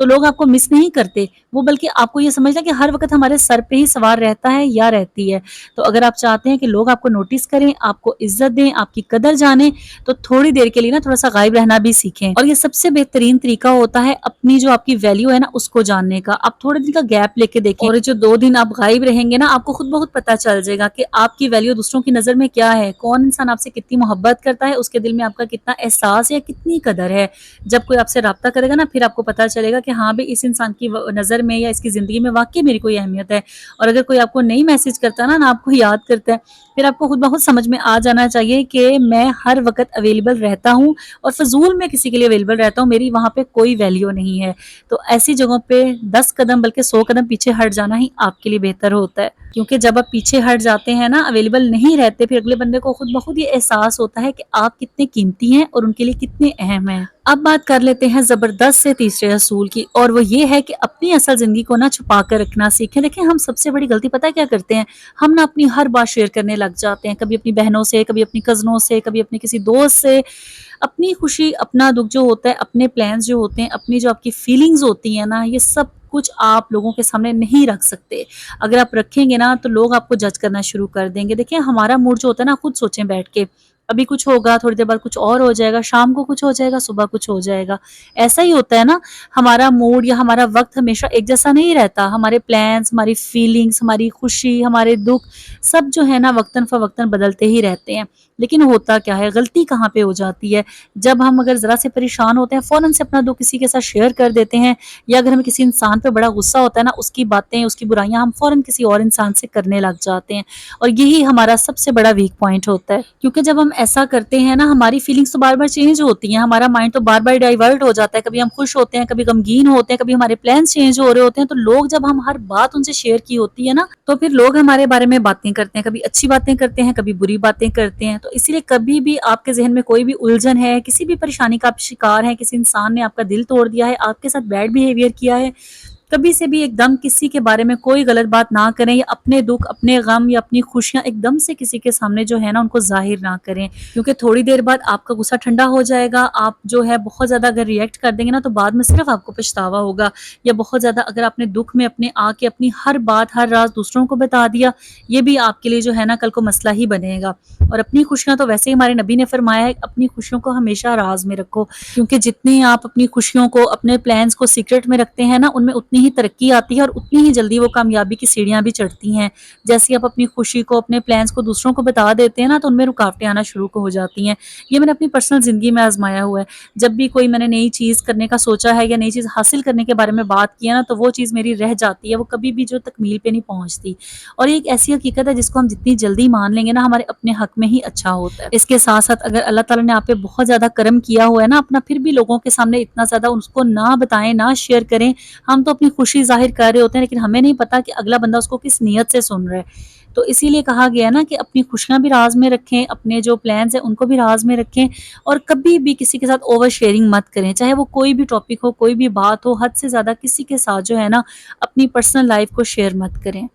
تو لوگ آپ کو مس نہیں کرتے، وہ بلکہ آپ کو یہ سمجھنا کہ ہر وقت ہمارے سر پہ ہی سوار رہتا ہے یا رہتی ہے۔ تو اگر آپ چاہتے ہیں کہ لوگ آپ کو نوٹس کریں، آپ کو عزت دیں، آپ کی قدر جانیں، تو تھوڑی دیر کے لیے نا تھوڑا سا غائب رہنا بھی سیکھیں۔ اور یہ سب سے بہترین طریقہ ہوتا ہے اپنی جو آپ کی ویلیو ہے نا اس کو جاننے کا۔ آپ تھوڑے دن کا گیپ لے کے دیکھیں، اور جو 2 دن آپ غائب رہیں گے نا آپ کو خود بخود پتا چل جائے گا کہ آپ کی ویلیو دوسروں کی نظر میں کیا ہے، کون انسان آپ سے کتنی محبت کرتا ہے، اس کے دل میں آپ کا کتنا احساس ہے، کتنی قدر ہے۔ جب کوئی آپ سے رابطہ کرے گا نا پھر آپ کو پتا چلے گا کہ ہاں بھی اس انسان کی نظر میں یا اس کی زندگی میں واقعی میری کوئی اہمیت ہے۔ اور اگر کوئی آپ کو نہیں میسج کرتا نا آپ کو یاد کرتا ہے، پھر آپ کو خود بخود سمجھ میں آ جانا چاہیے کہ میں ہر وقت اویلیبل رہتا ہوں اور فضول میں کسی کے لیے اویلیبل رہتا ہوں، میری وہاں پہ کوئی ویلیو نہیں ہے۔ تو ایسی جگہوں پہ 10 قدم بلکہ 100 قدم پیچھے ہٹ جانا ہی آپ کے لیے بہتر ہوتا ہے، کیونکہ جب آپ پیچھے ہٹ جاتے ہیں نا، اویلیبل نہیں رہتے، پھر اگلے بندے کو خود بخود یہ احساس ہوتا ہے کہ آپ کتنے قیمتی ہیں اور ان کے لیے کتنے اہم ہیں۔ اب بات کر لیتے ہیں زبردست سے تیسرے اصول کی، اور وہ یہ ہے کہ اپنی اصل زندگی کو نہ چھپا کر رکھنا سیکھیں۔ دیکھیں ہم سب سے بڑی غلطی پتہ ہے کیا کرتے ہیں، ہم نہ اپنی ہر بات شیئر کرنے لگ جاتے ہیں، کبھی اپنی بہنوں سے، کبھی اپنی کزنوں سے، کبھی اپنے کسی دوست سے۔ اپنی خوشی، اپنا دکھ جو ہوتا ہے، اپنے پلانز جو ہوتے ہیں، اپنی جو آپ کی فیلنگز ہوتی ہیں نا، یہ سب کچھ آپ لوگوں کے سامنے نہیں رکھ سکتے۔ اگر آپ رکھیں گے نا تو لوگ آپ کو جج کرنا شروع کر دیں گے۔ دیکھیں ہمارا موڈ جو ہوتا ہے نا، خود سوچیں بیٹھ کے، ابھی کچھ ہوگا، تھوڑی دیر بعد کچھ اور ہو جائے گا، شام کو کچھ ہو جائے گا، صبح کچھ ہو جائے گا۔ ایسا ہی ہوتا ہے نا، ہمارا موڈ یا ہمارا وقت ہمیشہ ایک جیسا نہیں رہتا۔ ہمارے پلانز، ہماری فیلنگز، ہماری خوشی، ہمارے دکھ، سب جو ہے نا وقتاً فوقتاً بدلتے ہی رہتے ہیں۔ لیکن ہوتا کیا ہے، غلطی کہاں پہ ہو جاتی ہے، جب ہم اگر ذرا سے پریشان ہوتے ہیں فوراً سے اپنا دکھ کسی کے ساتھ شیئر کر دیتے ہیں، یا اگر ہمیں کسی انسان پہ بڑا غصہ ہوتا ہے نا، اس کی باتیں، اس کی برائیاں ہم فوراً کسی اور انسان سے کرنے لگ جاتے ہیں، اور یہی ہمارا سب سے بڑا ویک پوائنٹ ہوتا ہے۔ کیونکہ جب ہم ایسا کرتے ہیں نا، ہماری فیلنگس تو بار بار چینج ہوتی ہیں، ہمارا مائنڈ تو بار بار ڈائیورٹ ہو جاتا ہے، کبھی ہم خوش ہوتے ہیں، کبھی غمگین ہوتے ہیں، کبھی ہمارے پلانس چینج ہو رہے ہوتے ہیں، تو لوگ جب ہم ہر بات ان سے شیئر کی ہوتی ہے نا تو پھر لوگ ہمارے بارے میں باتیں کرتے ہیں، کبھی اچھی باتیں کرتے ہیں، کبھی بری باتیں کرتے ہیں۔ تو اسی لیے کبھی بھی آپ کے ذہن میں کوئی بھی الجھن ہے، کسی بھی پریشانی کا آپ شکار ہیں، کسی انسان نے آپ کا دل توڑ دیا ہے، آپ کے ساتھ بیڈ بیہیویئر کیا ہے، کبھی سے بھی ایک دم کسی کے بارے میں کوئی غلط بات نہ کریں، یا اپنے دکھ، اپنے غم یا اپنی خوشیاں ایک دم سے کسی کے سامنے جو ہے نا ان کو ظاہر نہ کریں، کیونکہ تھوڑی دیر بعد آپ کا غصہ ٹھنڈا ہو جائے گا۔ آپ جو ہے بہت زیادہ اگر ریئیکٹ کر دیں گے نا تو بعد میں صرف آپ کو پچھتاوا ہوگا، یا بہت زیادہ اگر آپ نے دکھ میں اپنے آ کے اپنی ہر بات، ہر راز دوسروں کو بتا دیا، یہ بھی آپ کے لیے جو ہے نا کل کو مسئلہ ہی بنے گا۔ اور اپنی خوشیاں تو ویسے ہی ہمارے نبی نے فرمایا ہے، اپنی خوشیوں کو ہمیشہ راز میں رکھو، کیونکہ جتنی آپ اپنی خوشیوں کو، اپنے پلانز کو سیکرٹ میں رکھتے ہیں نا، ان میں اتنی ہی ترقی آتی ہے اور اتنی ہی جلدی وہ کامیابی کی سیڑھیاں بھی چڑھتی ہیں۔ جیسے آپ اپنی خوشی کو، اپنے پلانز کو دوسروں کو بتا دیتے ہیں نا تو ان میں رکاوٹیں آنا شروع ہو جاتی ہیں۔ یہ میں نے اپنی پرسنل زندگی میں آزمایا ہوا ہے۔ جب بھی کوئی میں نے نئی چیز کرنے کا سوچا ہے یا نئی چیز حاصل کرنے کے بارے میں بات کی ہے نا تو وہ چیز میری رہ جاتی ہے، وہ کبھی بھی جو تکمیل پہ نہیں پہنچتی۔ اور یہ ایک ایسی حقیقت ہے جس کو ہم جتنی جلدی مان لیں گے نا ہمارے اپنے حق میں ہی اچھا ہوتا ہے۔ اس کے ساتھ ساتھ اگر اللہ تعالیٰ نے آپ پہ بہت زیادہ کرم کیا ہوا ہے نا اپنا، پھر بھی لوگوں کے سامنے اتنا زیادہ اس کو نہ بتائیں، نہ شیئر کریں۔ ہم تو اپنی خوشی ظاہر کر رہے ہوتے ہیں لیکن ہمیں نہیں پتا کہ اگلا بندہ اس کو کس نیت سے سن رہا ہے۔ تو اسی لیے کہا گیا نا کہ اپنی خوشیاں بھی راز میں رکھیں، اپنے جو پلانز ہیں ان کو بھی راز میں رکھیں، اور کبھی بھی کسی کے ساتھ اوور شیئرنگ مت کریں، چاہے وہ کوئی بھی ٹاپک ہو، کوئی بھی بات ہو، حد سے زیادہ کسی کے ساتھ جو ہے نا اپنی پرسنل لائف کو شیئر مت کریں۔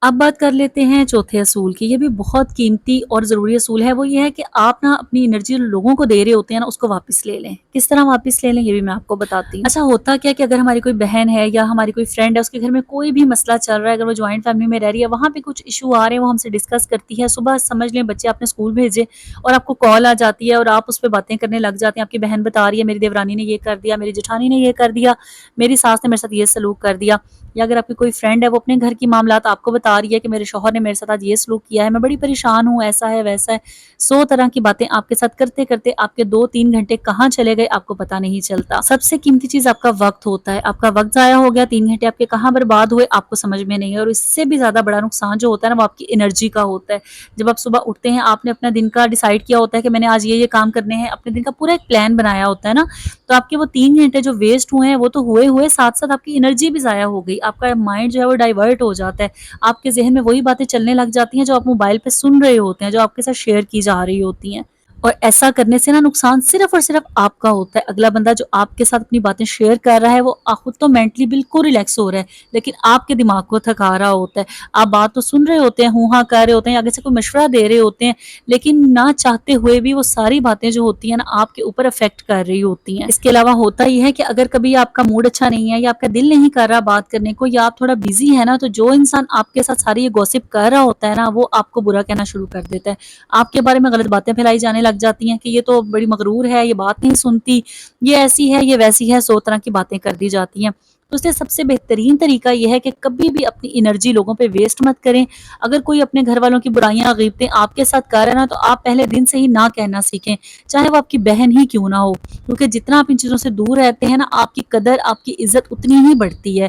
اب بات کر لیتے ہیں چوتھے اصول کی، یہ بھی بہت قیمتی اور ضروری اصول ہے، وہ یہ ہے کہ آپ نا اپنی انرجی لوگوں کو دے رہے ہوتے ہیں نا اس کو واپس لے لیں۔ کس طرح واپس لے لیں یہ بھی میں آپ کو بتاتی ہوں۔ اچھا ہوتا کیا کہ اگر ہماری کوئی بہن ہے یا ہماری کوئی فرینڈ ہے، اس کے گھر میں کوئی بھی مسئلہ چل رہا ہے، اگر وہ جوائنٹ فیملی میں رہ رہی ہے، وہاں پہ کچھ ایشو آ رہے ہیں، وہ ہم سے ڈسکس کرتی ہے، صبح سمجھ لیں بچے آپ نے اسکول بھیجے اور آپ کو کال آ جاتی ہے اور آپ اس پہ باتیں کرنے لگ جاتے ہیں، آپ کی بہن بتا رہی ہے میری دیورانی نے یہ کر دیا، میری جٹھانی نے یہ کر دیا، میری ساس نے میرے ساتھ یہ سلوک کر دیا، یا اگر آپ کی کوئی فرینڈ ہے وہ اپنے گھر کی معاملات آپ کو بتا رہی ہے کہ میرے شوہر نے میرے ساتھ آج یہ سلوک کیا ہے، میں بڑی پریشان ہوں، ایسا ہے ویسا ہے، 100 طرح کی باتیں آپ کے ساتھ کرتے کرتے آپ کے 2-3 گھنٹے کہاں چلے گئے آپ کو پتا نہیں چلتا۔ سب سے قیمتی چیز آپ کا وقت ہوتا ہے، آپ کا وقت ضائع ہو گیا، 3 گھنٹے آپ کے کہاں برباد ہوئے آپ کو سمجھ میں نہیں ہے۔ اور اس سے بھی زیادہ بڑا نقصان جو ہوتا ہے نا وہ آپ کی انرجی کا ہوتا ہے۔ جب آپ صبح اٹھتے ہیں، آپ نے اپنا دن کا ڈیسائیڈ کیا ہوتا ہے کہ میں نے آج یہ کام کرنے ہیں، اپنے دن کا پورا ایک پلان بنایا ہوتا ہے نا، تو آپ کے وہ 3 گھنٹے جو ویسٹ ہوئے ہیں وہ تو ہوئے ساتھ ساتھ آپ کی انرجی بھی ضائع ہو گئی، آپ کا مائنڈ جو ہے وہ ڈائیورٹ ہو جاتا ہے، آپ کے ذہن میں وہی باتیں چلنے لگ جاتی ہیں جو آپ موبائل پہ سن رہے ہوتے ہیں، جو آپ کے ساتھ شیئر کی جا رہی ہوتی ہیں۔ اور ایسا کرنے سے نا نقصان صرف اور صرف آپ کا ہوتا ہے. اگلا بندہ جو آپ کے ساتھ اپنی باتیں شیئر کر رہا ہے وہ خود تو مینٹلی بالکل ریلیکس ہو رہا ہے، لیکن آپ کے دماغ کو تھکا رہا ہوتا ہے. آپ بات تو سن رہے ہوتے ہیں، ہوں ہاں کر رہے ہوتے ہیں، آگے سے کوئی مشورہ دے رہے ہوتے ہیں، لیکن نہ چاہتے ہوئے بھی وہ ساری باتیں جو ہوتی ہیں نا آپ کے اوپر افیکٹ کر رہی ہوتی ہیں. اس کے علاوہ ہوتا یہ ہے کہ اگر کبھی آپ کا موڈ اچھا نہیں ہے یا آپ کا دل نہیں کر رہا بات کرنے کو، یا آپ تھوڑا بزی ہے نا، تو جو انسان آپ کے ساتھ ساری یہ گوسپ کر رہا ہوتا ہے نا وہ آپ کو برا کہنا شروع کر دیتا ہے. آپ کے بارے میں غلط باتیں پھیلائی جانے لگ جاتی ہیں کہ یہ تو بڑی مغرور ہے، یہ بات نہیں سنتی، یہ ایسی ہے، یہ ویسی ہے، 100 طرح کی باتیں کر دی جاتی ہیں. تو اس لیے سب سے بہترین طریقہ یہ ہے کہ کبھی بھی اپنی انرجی لوگوں پہ ویسٹ مت کریں. اگر کوئی اپنے گھر والوں کی برائیاں غیبتیں آپ کے ساتھ کر رہا ہے نا، تو آپ پہلے دن سے ہی نہ کہنا سیکھیں، چاہے وہ آپ کی بہن ہی کیوں نہ ہو. کیونکہ جتنا آپ ان چیزوں سے دور رہتے ہیں نا، آپ کی قدر، آپ کی عزت اتنی ہی بڑھتی ہے.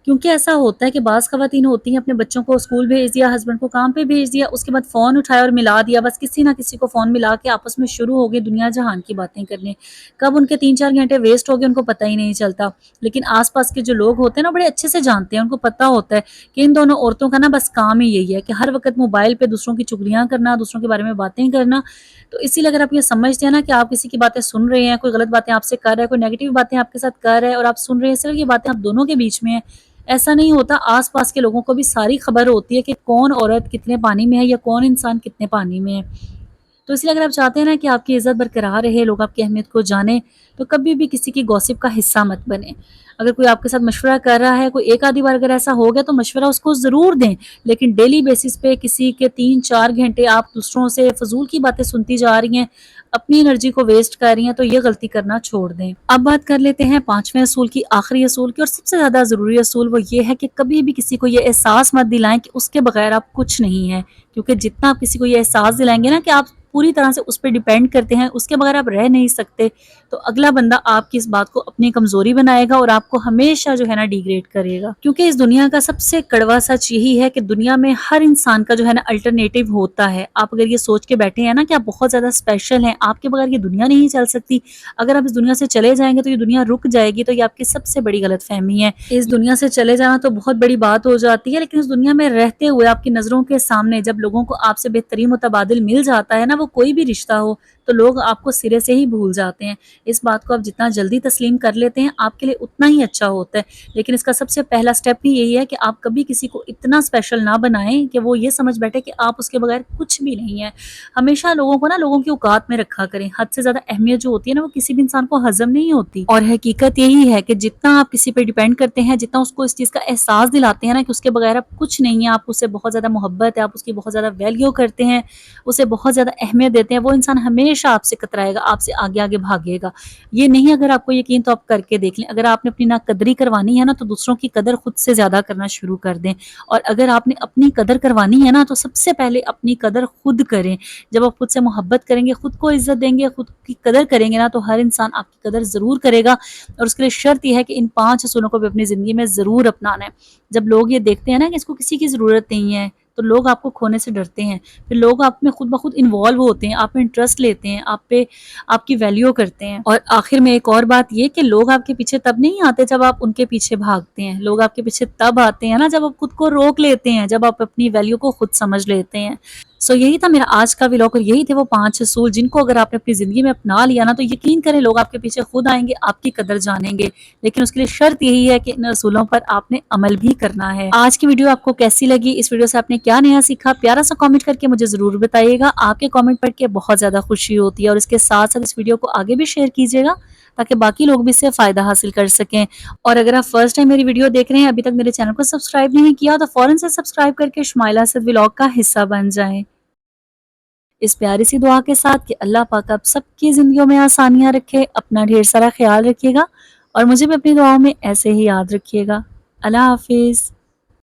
کیونکہ ایسا ہوتا ہے کہ بعض خواتین ہوتی ہیں اپنے بچوں کو اسکول بھیج دیا، ہسبینڈ کو کام پہ بھیج دیا، اس کے بعد فون اٹھایا اور ملا دیا، بس کسی نہ کسی کو فون ملا کے آپس میں شروع ہو گئی دنیا جہان کی باتیں کرنے. کب ان کے 3-4 گھنٹے ویسٹ ہو گئے ان کو پتہ ہی نہیں چلتا. لیکن آس پاس کے جو لوگ ہوتے ہیں نا بڑے اچھے سے جانتے ہیں، ان کو پتہ ہوتا ہے کہ ان دونوں عورتوں کا نا بس کام ہی یہی ہے کہ ہر وقت موبائل پہ دوسروں کی چگلیاں کرنا، دوسروں کے بارے میں باتیں کرنا. تو اسی لیے اگر آپ یہ سمجھتے ہیں نا کہ آپ کسی کی باتیں سن رہے ہیں، کوئی غلط باتیں آپ سے کر رہا ہے، کوئی نیگیٹو باتیں آپ کے ساتھ کر رہا ہے اور آپ سن رہے ہیں، صرف یہ باتیں آپ دونوں کے بیچ میں ہیں. ایسا نہیں ہوتا، آس پاس کے لوگوں کو بھی ساری خبر ہوتی ہے کہ کون عورت کتنے پانی میں ہے یا کون انسان کتنے پانی میں ہے. تو اس لیے اگر آپ چاہتے ہیں نا کہ آپ کی عزت برقرار رہے، لوگ آپ کی اہمیت کو جانیں، تو کبھی بھی کسی کی گوسپ کا حصہ مت بنیں. اگر کوئی آپ کے ساتھ مشورہ کر رہا ہے، کوئی ایک آدھی بار اگر ایسا ہو گیا تو مشورہ اس کو ضرور دیں، لیکن ڈیلی بیسس پہ کسی کے 3-4 گھنٹے آپ دوسروں سے فضول کی باتیں سنتی جا رہی ہیں، اپنی انرجی کو ویسٹ کر رہی ہیں، تو یہ غلطی کرنا چھوڑ دیں. اب بات کر لیتے ہیں 5ویں اصول کی، آخری اصول کی، اور سب سے زیادہ ضروری اصول وہ یہ ہے کہ کبھی بھی کسی کو یہ احساس مت دلائیں کہ اس کے بغیر آپ کچھ نہیں ہیں. کیونکہ جتنا آپ کسی کو یہ احساس دلائیں گے نا کہ آپ پوری طرح سے اس پہ ڈیپینڈ کرتے ہیں، اس کے بغیر آپ رہ نہیں سکتے، تو اگلا بندہ آپ کی اس بات کو اپنی کمزوری بنائے گا اور آپ کو ہمیشہ جو ہے نا ڈیگریڈ کرے گا. کیونکہ اس دنیا کا سب سے کڑوا سچ یہی ہے کہ دنیا میں ہر انسان کا جو ہے نا الٹرنیٹو ہوتا ہے. آپ اگر یہ سوچ کے بیٹھے ہیں نا کہ آپ بہت زیادہ اسپیشل ہیں، آپ کے بغیر یہ دنیا نہیں چل سکتی، اگر آپ اس دنیا سے چلے جائیں گے تو یہ دنیا رک جائے گی، تو یہ آپ کی سب سے بڑی غلط فہمی ہے. اس دنیا سے چلے جانا تو بہت بڑی بات ہو جاتی ہے، لیکن اس دنیا میں رہتے ہوئے آپ کی نظروں کے سامنے جب لوگوں کو آپ سے بہترین متبادل مل جاتا ہے نا، وہ کوئی بھی رشتہ ہو، تو لوگ آپ کو سرے سے ہی بھول جاتے ہیں. اس بات کو آپ جتنا جلدی تسلیم کر لیتے ہیں آپ کے لیے اتنا ہی اچھا ہوتا ہے. لیکن اس کا سب سے پہلا سٹیپ ہی یہی ہے کہ آپ کبھی کسی کو اتنا اسپیشل نہ بنائیں کہ وہ یہ سمجھ بیٹھے کہ آپ اس کے بغیر کچھ بھی نہیں ہے. ہمیشہ لوگوں کو نا لوگوں کی اوقات میں رکھا کریں. حد سے زیادہ اہمیت جو ہوتی ہے نا وہ کسی بھی انسان کو ہضم نہیں ہوتی. اور حقیقت یہی ہے کہ جتنا آپ کسی پہ ڈیپینڈ کرتے ہیں، جتنا اس کو اس چیز کا احساس دلاتے ہیں نا کہ اس کے بغیر آپ کچھ نہیں ہیں، آپ اس سے بہت زیادہ محبت ہے، آپ اس کی بہت زیادہ ویلیو کرتے ہیں، اسے بہت زیادہ اہمیت دیتے ہیں، وہ انسان ہمیشہ آپ سے کترائے گا، آپ سے آگے آگے بھاگے گا. یہ نہیں اگر آپ کو یقین تو آپ کر کے دیکھ لیں. اگر آپ نے اپنی ناقدری کروانی ہے نا تو دوسروں کی قدر خود سے زیادہ کرنا شروع کر دیں. اور اگر آپ نے اپنی قدر کروانی ہے نا تو سب سے پہلے اپنی قدر خود کریں. جب آپ خود سے محبت کریں گے، خود کو عزت دیں گے، خود کی قدر کریں گے نا، تو ہر انسان آپ کی قدر ضرور کرے گا. اور اس کے لیے شرط یہ ہے کہ ان 5 اصولوں کو بھی اپنی زندگی میں ضرور اپنانا ہے. جب لوگ یہ دیکھتے ہیں نا کہ اس کو کسی کی ضرورت نہیں ہے، تو لوگ آپ کو کھونے سے ڈرتے ہیں. پھر لوگ آپ میں خود بخود انوالو ہوتے ہیں، آپ میں انٹرسٹ لیتے ہیں، آپ پہ آپ کی ویلیو کرتے ہیں. اور آخر میں ایک اور بات یہ کہ لوگ آپ کے پیچھے تب نہیں آتے جب آپ ان کے پیچھے بھاگتے ہیں. لوگ آپ کے پیچھے تب آتے ہیں نا جب آپ خود کو روک لیتے ہیں، جب آپ اپنی ویلیو کو خود سمجھ لیتے ہیں. یہی تھا میرا آج کا ولاگ، اور یہی تھے وہ 5 اصول جن کو اگر آپ نے اپنی زندگی میں اپنا لیا نا تو یقین کریں لوگ آپ کے پیچھے خود آئیں گے، آپ کی قدر جانیں گے. لیکن اس کے لیے شرط یہی ہے کہ ان اصولوں پر آپ نے عمل بھی کرنا ہے. آج کی ویڈیو آپ کو کیسی لگی؟ اس ویڈیو سے آپ نے کیا نیا سیکھا؟ پیارا سا کامنٹ کر کے مجھے ضرور بتائیے گا. آپ کے کامنٹ پڑھ کے بہت زیادہ خوشی ہوتی ہے. اور اس کے ساتھ ساتھ اس ویڈیو کو آگے بھی شیئر کیجیے گا تاکہ باقی لوگ بھی اس سے فائدہ حاصل کر سکیں. اور اگر آپ فرسٹ ٹائم میری ویڈیو دیکھ رہے ہیں، ابھی تک میرے چینل کو سبسکرائب نہیں کیا، تو فوراً سے سبسکرائب کر کے شمائلہ اسد ولاگ کا حصہ بن جائیں. اس پیاری سی دعا کے ساتھ کہ اللہ پاک آپ سب کی زندگیوں میں آسانیاں رکھے. اپنا ڈھیر سارا خیال رکھیے گا اور مجھے بھی اپنی دعاؤں میں ایسے ہی یاد رکھیے گا. اللہ حافظ.